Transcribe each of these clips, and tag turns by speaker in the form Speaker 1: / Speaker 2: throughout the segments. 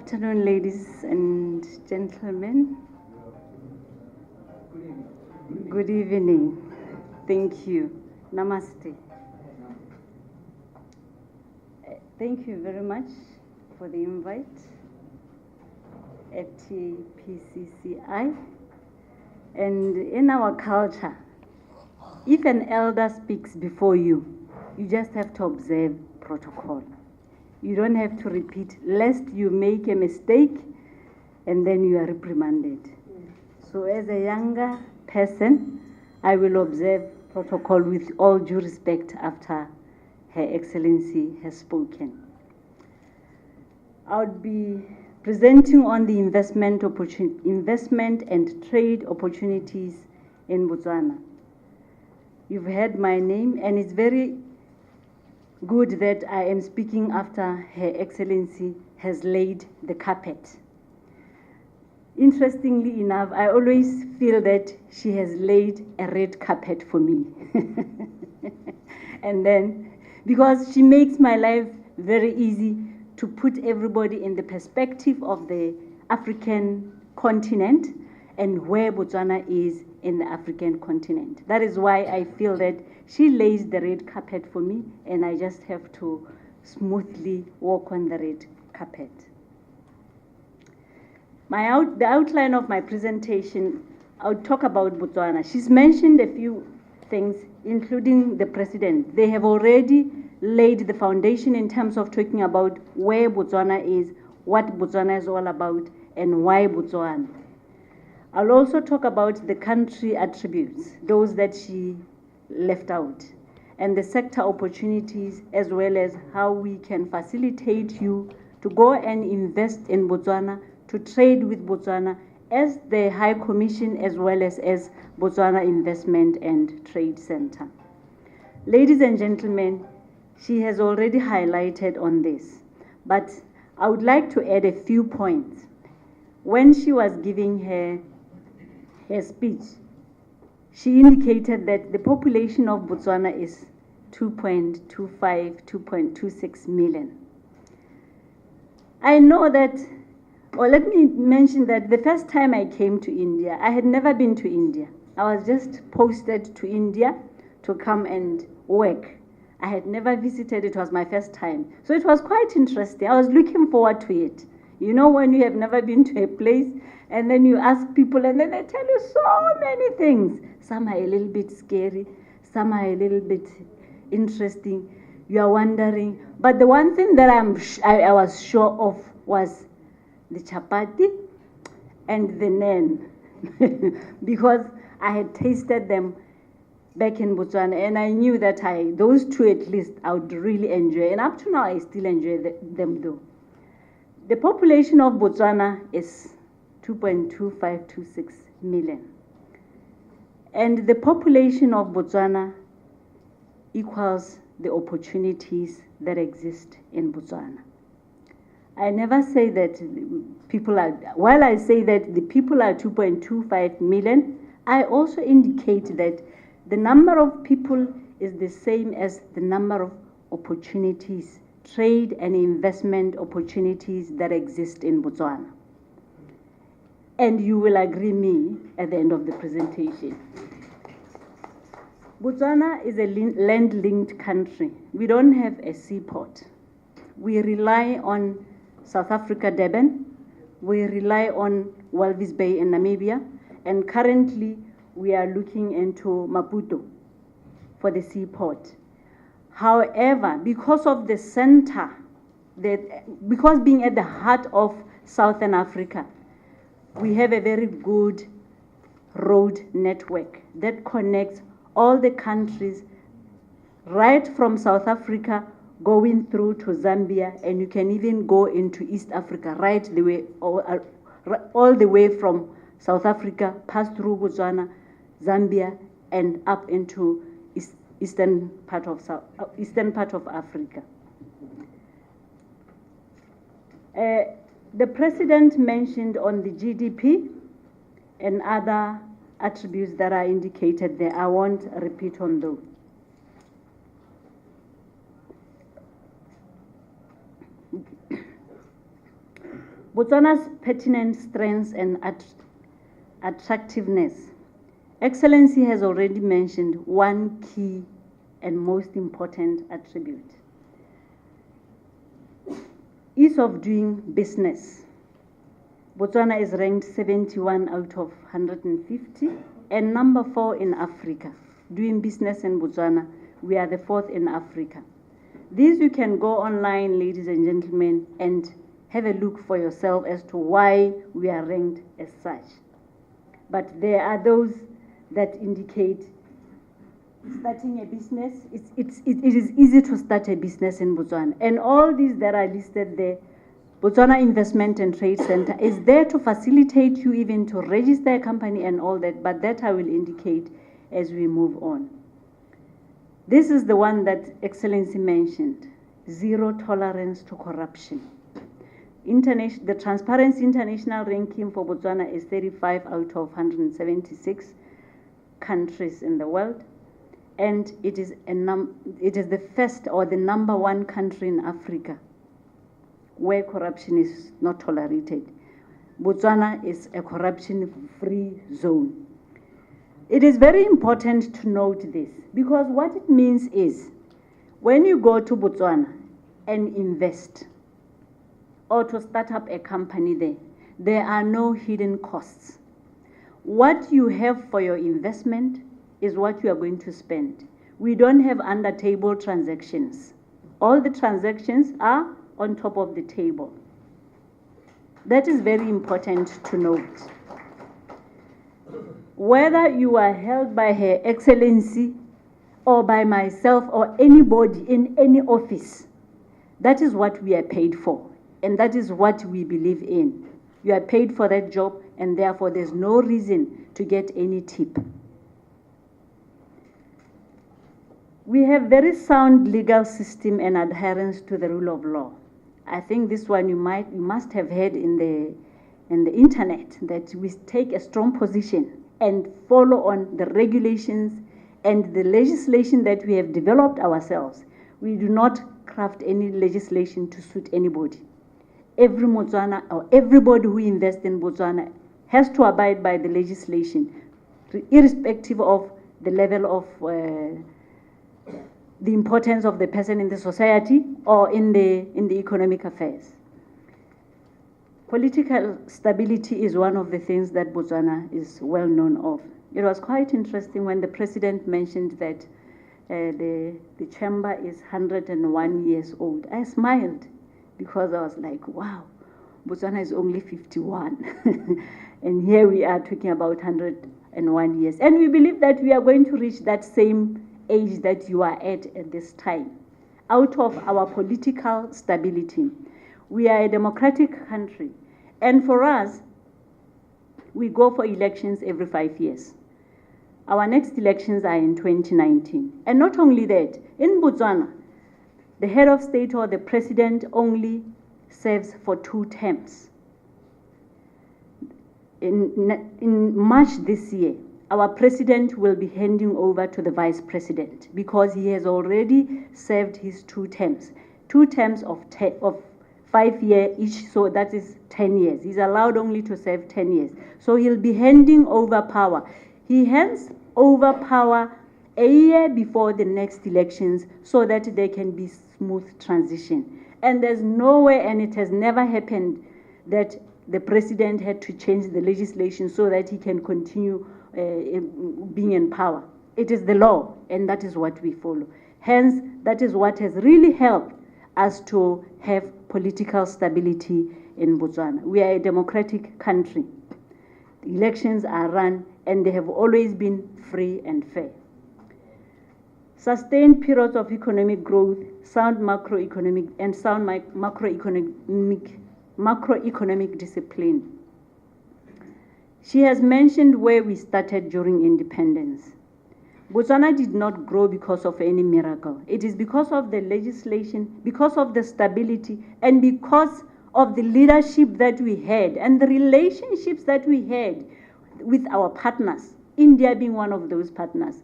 Speaker 1: afternoon, ladies and gentlemen. Good evening. Thank you. Namaste. Thank you very much for the invite at PCCI. And in our culture, if an elder speaks before you, you just have to observe protocol. You don't have to repeat, lest you make a mistake and then you are reprimanded. So as a younger person, I will observe protocol with all due respect after Her Excellency has spoken. I would be presenting on the investment and trade opportunities in Botswana. You've heard my name, and it's very good that I am speaking after Her Excellency has laid the carpet. Interestingly enough, I always feel that she has laid a red carpet for me. And then, because she makes my life very easy to put everybody in the perspective of the African continent and where Botswana is in the African continent. That is why I feel that she lays the red carpet for me, and I just have to smoothly walk on the red carpet. The outline of my presentation, I'll talk about Botswana. She's mentioned a few things, including the president. They have already laid the foundation in terms of talking about where Botswana is, what Botswana is all about, and why Botswana. I'll also talk about the country attributes, those that she left out, and the sector opportunities, as well as how we can facilitate you to go and invest in Botswana, to trade with Botswana as the High Commission, as well as Botswana Investment and Trade Center. Ladies and gentlemen, she has already highlighted on this, but I would like to add a few points. When she was giving her speech, she indicated that the population of Botswana is 2.25, 2.26 million. I know that, or let me mention that the first time I came to India, I had never been to India. I was just posted to India to come and work. I had never visited, it was my first time. So it was quite interesting. I was looking forward to it. You know, when you have never been to a place and then you ask people and then they tell you so many things. Some are a little bit scary, some are a little bit interesting. You are wondering. But the one thing that I was sure of was the chapati and the naan, because I had tasted them back in Botswana, and I knew that those two at least I would really enjoy, and up to now I still enjoy them though. The population of Botswana is 2.2526 million, and the population of Botswana equals the opportunities that exist in Botswana. I never say that while I say that the people are 2.25 million, I also indicate that the number of people is the same as the number of opportunities, trade and investment opportunities that exist in Botswana. And you will agree me at the end of the presentation. Botswana is a land-linked country. We don't have a seaport. We rely on South Africa, Durban. We rely on Walvis Bay in Namibia. And currently, we are looking into Maputo for the seaport. However, because of the center, because being at the heart of Southern Africa, we have a very good road network that connects all the countries right from South Africa going through to Zambia, and you can even go into East Africa right the way, all the way from South Africa, pass through Botswana, Zambia, and up into eastern part of Africa. The president mentioned on the GDP and other attributes that are indicated there. I won't repeat on those. Botswana's pertinent strengths and attractiveness. Excellency has already mentioned one key and most important attribute. Ease of doing business. Botswana is ranked 71 out of 150 and number 4 in Africa. Doing business in Botswana, we are the 4th in Africa. These you can go online, ladies and gentlemen, and have a look for yourself as to why we are ranked as such. But there are those that indicate starting a business. It is easy to start a business in Botswana. And all these that are listed there, Botswana Investment and Trade Center is there to facilitate you even to register a company and all that, but that I will indicate as we move on. This is the one that Excellency mentioned, zero tolerance to corruption. The Transparency International ranking for Botswana is 35 out of 176 countries in the world, and it is the first or the number 1 country in Africa where corruption is not tolerated. Botswana is a corruption-free zone. It is very important to note this, because what it means is when you go to Botswana and invest or to start up a company there are no hidden costs. What you have for your investment is what you are going to spend. We don't have under-table transactions. All the transactions are on top of the table. That is very important to note. Whether you are held by Her Excellency or by myself or anybody in any office, that is what we are paid for, and that is what we believe in. You are paid for that job, and therefore there's no reason to get any tip. We have very sound legal system and adherence to the rule of law. I think this one you must have heard in the internet, that we take a strong position and follow on the regulations and the legislation that we have developed ourselves. We do not craft any legislation to suit anybody. Every Botswana or everybody who invests in Botswana has to abide by the legislation, irrespective of the level of the importance of the person in the society or in the economic affairs. Political stability is one of the things that Botswana is well known of. It was quite interesting when the president mentioned that the chamber is 101 years old. I smiled because I was like, wow, Botswana is only 51. And here we are talking about 101 years. And we believe that we are going to reach that same age that you are at this time, out of our political stability. We are a democratic country, and for us, we go for elections every 5 years. Our next elections are in 2019. And not only that, in Botswana, the head of state or the president only serves for 2 terms. In March this year, our president will be handing over to the vice president because he has already served his 2 terms. 2 terms of 5 years each, so that is 10 years. He's allowed only to serve 10 years. So he'll be handing over power. He hands over power a year before the next elections so that there can be smooth transition. And there's no way, and it has never happened, that the president had to change the legislation so that he can continue being in power. It is the law, and that is what we follow. Hence, that is what has really helped us to have political stability in Botswana. We are a democratic country. The elections are run, and they have always been free and fair. Sustained periods of economic growth, sound macroeconomic and sound macroeconomic discipline. She has mentioned where we started during independence. Botswana did not grow because of any miracle. It is because of the legislation, because of the stability, and because of the leadership that we had and the relationships that we had with our partners, India being one of those partners.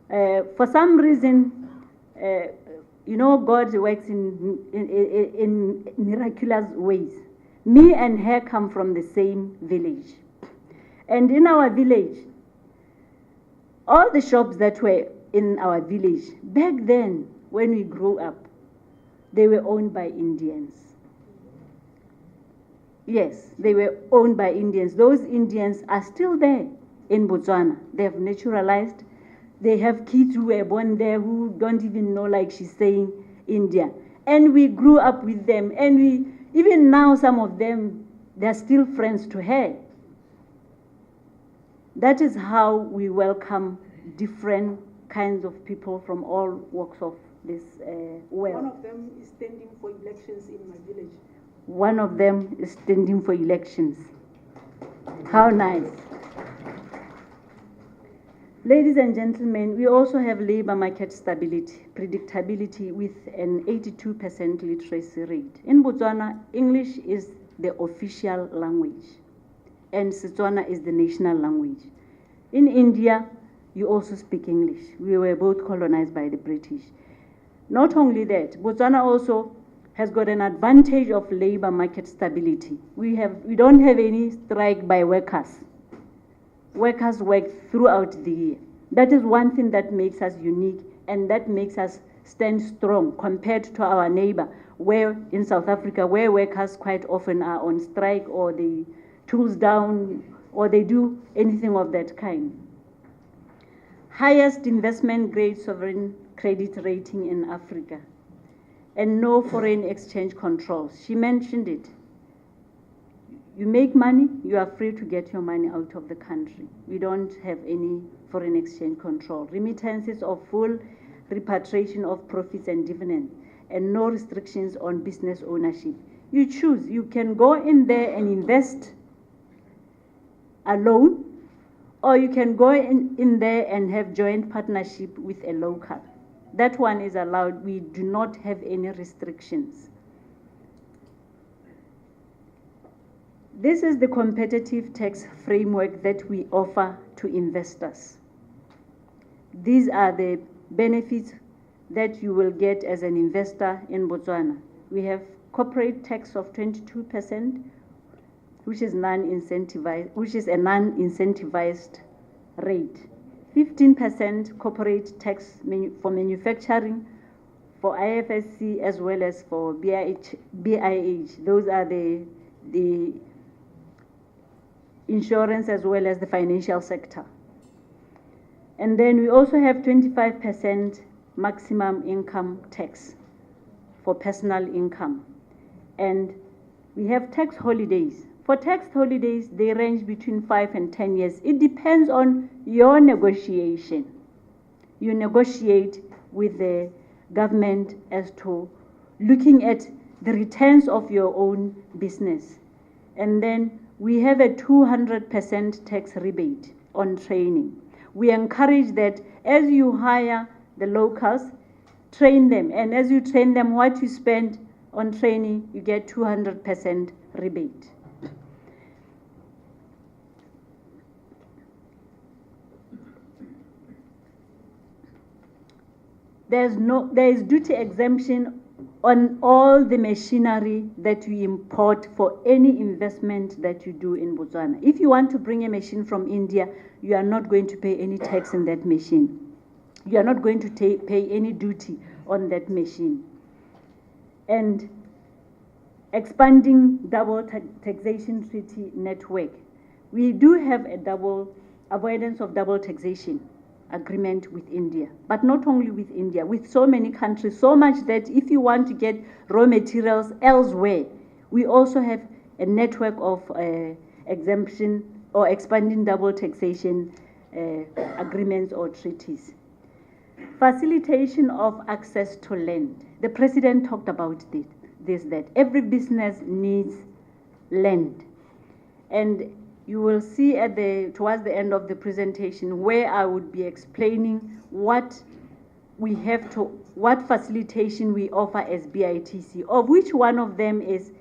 Speaker 1: For some reason, God works in miraculous ways. Me and her come from the same village. And in our village, all the shops that were in our village, back then, when we grew up, they were owned by Indians. Yes, they were owned by Indians. Those Indians are still there in Botswana. They have naturalized. They have kids who were born there who don't even know, like she's saying, India. And we grew up with them. And even now, some of them, they're still friends to her. That is how we welcome different kinds of people from all walks of this world.
Speaker 2: One of them is standing for elections in my village.
Speaker 1: One of them is standing for elections. How nice. Ladies and gentlemen, we also have labor market stability, predictability with an 82% literacy rate. In Botswana, English is the official language and Setswana is the national language. In India, you also speak English. We were both colonized by the British. Not only that, Botswana also has got an advantage of labor market stability. We don't have any strike by workers. Workers work throughout the year. That is one thing that makes us unique and that makes us stand strong compared to our neighbor, where in South Africa, where workers quite often are on strike or they tools down or they do anything of that kind. Highest investment grade sovereign credit rating in Africa and no foreign exchange controls. She mentioned it. You make money, you are free to get your money out of the country. We don't have any foreign exchange control. Remittances of full repatriation of profits and dividends, and no restrictions on business ownership. You choose. You can go in there and invest alone, or you can go in there and have joint partnership with a local. That one is allowed. We do not have any restrictions. This is the competitive tax framework that we offer to investors. These are the benefits that you will get as an investor in Botswana. We have corporate tax of 22%, which is a non-incentivized rate. 15% corporate tax for manufacturing, for IFSC as well as for BIH. Those are the insurance as well as the financial sector. And then we also have 25% maximum income tax for personal income. And we have tax holidays. For tax holidays, they range between 5 and 10 years. It depends on your negotiation. You negotiate with the government as to looking at the returns of your own business. And then we have a 200% tax rebate on training. We encourage that as you hire the locals, train them. And as you train them, what you spend on training, you get 200% rebate. There is duty exemption on all the machinery that you import for any investment that you do in Botswana. If you want to bring a machine from India, you are not going to pay any tax in that machine. You are not going to pay any duty on that machine. And expanding double taxation treaty network. We do have a avoidance of double taxation agreement with India, but not only with India, with so many countries, so much that if you want to get raw materials elsewhere, we also have a network of exemption or expanding double taxation agreements or treaties. Facilitation of access to land. The President talked about that every business needs land. And you will see towards the end of the presentation where I would be explaining what facilitation we offer as BITC, of which one of them is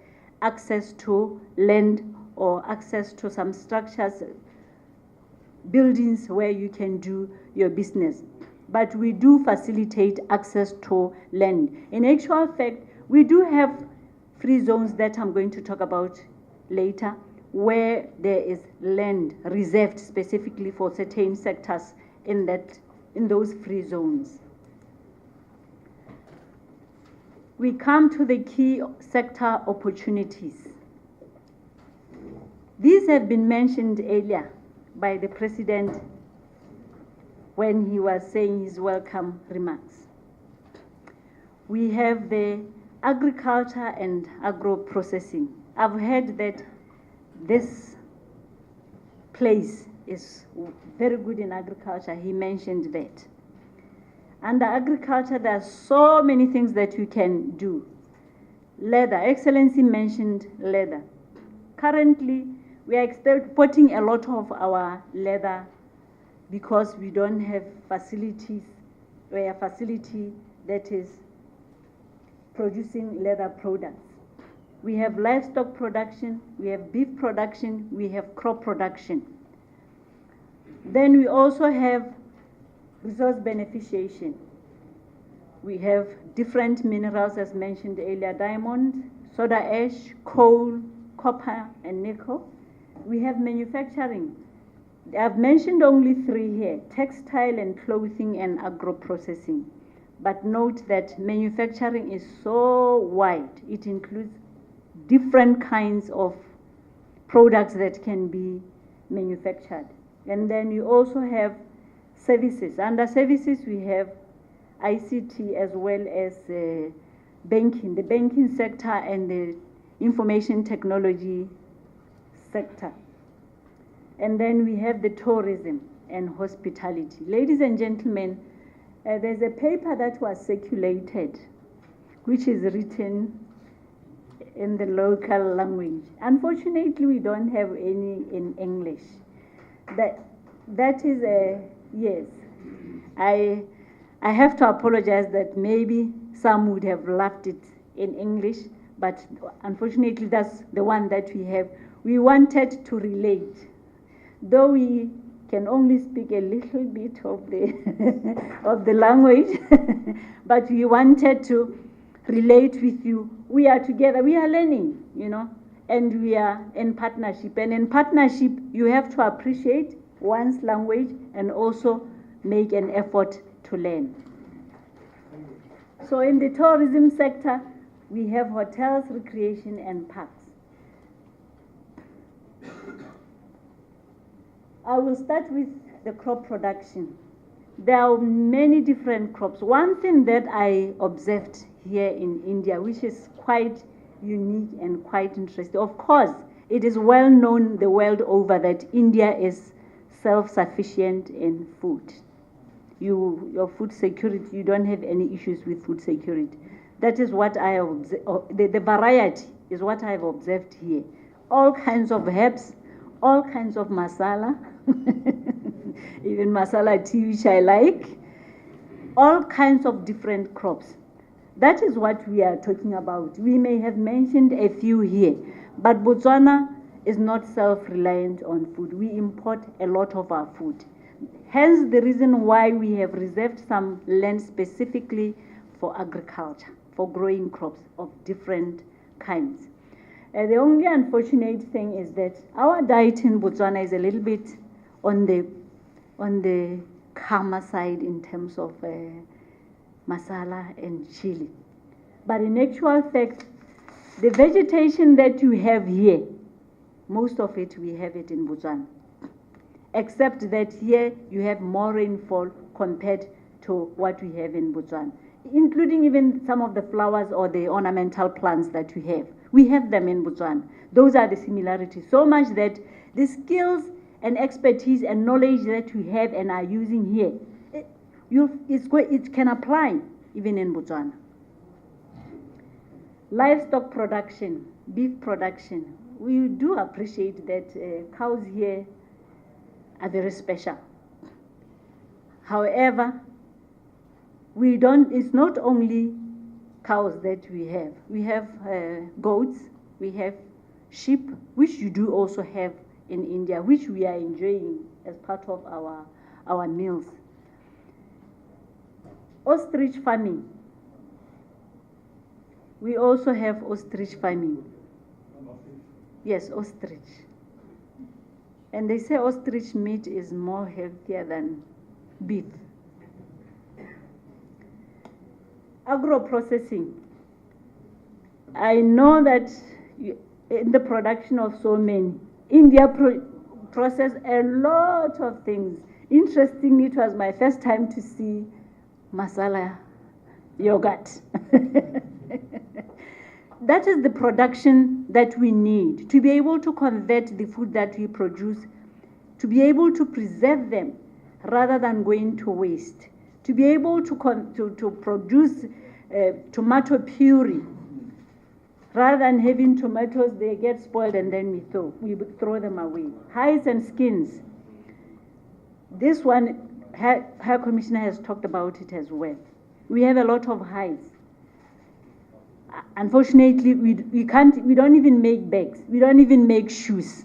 Speaker 1: access to land or access to some structures, buildings where you can do your business. But we do facilitate access to land. In actual fact, we do have free zones that I'm going to talk about later, where there is land reserved specifically for certain sectors in those free zones. We come to the key sector opportunities. These have been mentioned earlier by the President when he was saying his welcome remarks. We have the agriculture and agro-processing. I've heard that this place is very good in agriculture. He mentioned that. Under agriculture, there are so many things that you can do. Leather, Excellency mentioned leather. Currently, we are exporting a lot of our leather because we don't have facilities, or a facility that is producing leather products. We have livestock production, we have beef production, we have crop production. Then we also have resource beneficiation. We have different minerals as mentioned earlier, diamond, soda ash, coal, copper, and nickel. We have manufacturing. I've mentioned only three here, textile and clothing and agro-processing. But note that manufacturing is so wide. It includes different kinds of products that can be manufactured. And then you also have services. Under services, we have ICT as well as banking, the banking sector and the information technology sector. And then we have the tourism and hospitality. Ladies and gentlemen, there's a paper that was circulated, which is written in the local language. Unfortunately, we don't have any in English. That is a, yes. I have to apologize that maybe some would have left it in English, but unfortunately that's the one that we have. We wanted to relate, though we can only speak a little bit of the of the language, but we wanted to relate with you. We are together, we are learning, you know, and we are in partnership. And in partnership, you have to appreciate one's language and also make an effort to learn. So in the tourism sector, we have hotels, recreation, and parks. I will start with the crop production. There are many different crops. One thing that I observed here in India, which is quite unique and quite interesting. Of course, it is well known the world over that India is self-sufficient in food. Your food security, you don't have any issues with food security. That is what I have observed. The variety is what I have observed here. All kinds of herbs, all kinds of masala, even masala tea, which I like, all kinds of different crops. That is what we are talking about. We may have mentioned a few here, but Botswana is not self-reliant on food. We import a lot of our food. Hence the reason why we have reserved some land specifically for agriculture, for growing crops of different kinds. The only unfortunate thing is that our diet in Botswana is a little bit on the calmer side in terms of masala and chili. But in actual fact, the vegetation that you have here, most of it, we have it in Botswana. Except that here you have more rainfall compared to what we have in Botswana, including even some of the flowers or the ornamental plants that we have. We have them in Botswana. Those are the similarities, so much that the skills and expertise and knowledge that we have and are using here, it can apply even in Botswana. Livestock production, beef production. We do appreciate that cows here are very special. However, it's not only cows that we have. We have goats, we have sheep, which you do also have in India, which we are enjoying as part of our meals. Ostrich farming. We also have ostrich farming. Yes, ostrich. And they say ostrich meat is more healthier than beef. Agro-processing. I know that in the production of so many, India process a lot of things. Interestingly, it was my first time to see masala yogurt. That is the production that we need to be able to convert the food that we produce, to be able to preserve them rather than going to waste, to be able to produce tomato puree rather than having tomatoes, they get spoiled and then we throw them away. Hides and skins. This one, High Commissioner has talked about it as well. We have a lot of hides. Unfortunately, we don't even make bags. We don't even make shoes.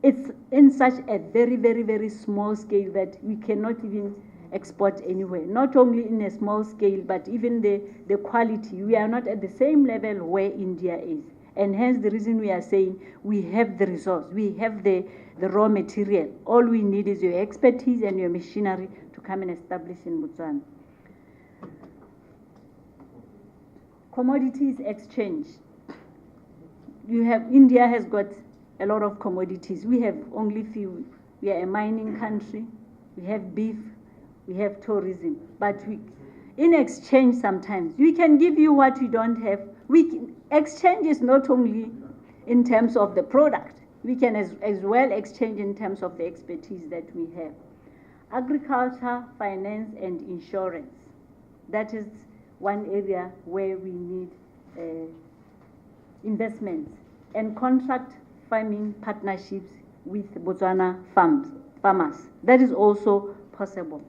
Speaker 1: It's in such a very, very, very small scale that we cannot even export anywhere. Not only in a small scale, but even the quality. We are not at the same level where India is. And hence the reason we are saying we have the resource, we have the raw material. All we need is your expertise and your machinery to come and establish in Botswana. Commodities exchange. India has got a lot of commodities. We have only few. We are a mining country. We have beef. We have tourism. But in exchange sometimes, we can give you what we don't have. Exchange is not only in terms of the product. We can as well exchange in terms of the expertise that we have. Agriculture, finance, and insurance. That is one area where we need investments and contract farming partnerships with Botswana farmers. That is also possible.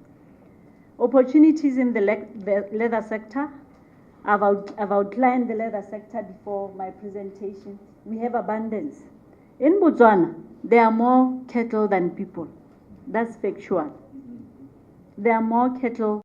Speaker 1: Opportunities in the leather sector. I've outlined the leather sector before my presentation. We have abundance. In Botswana, there are more cattle than people. That's factual. There are more cattle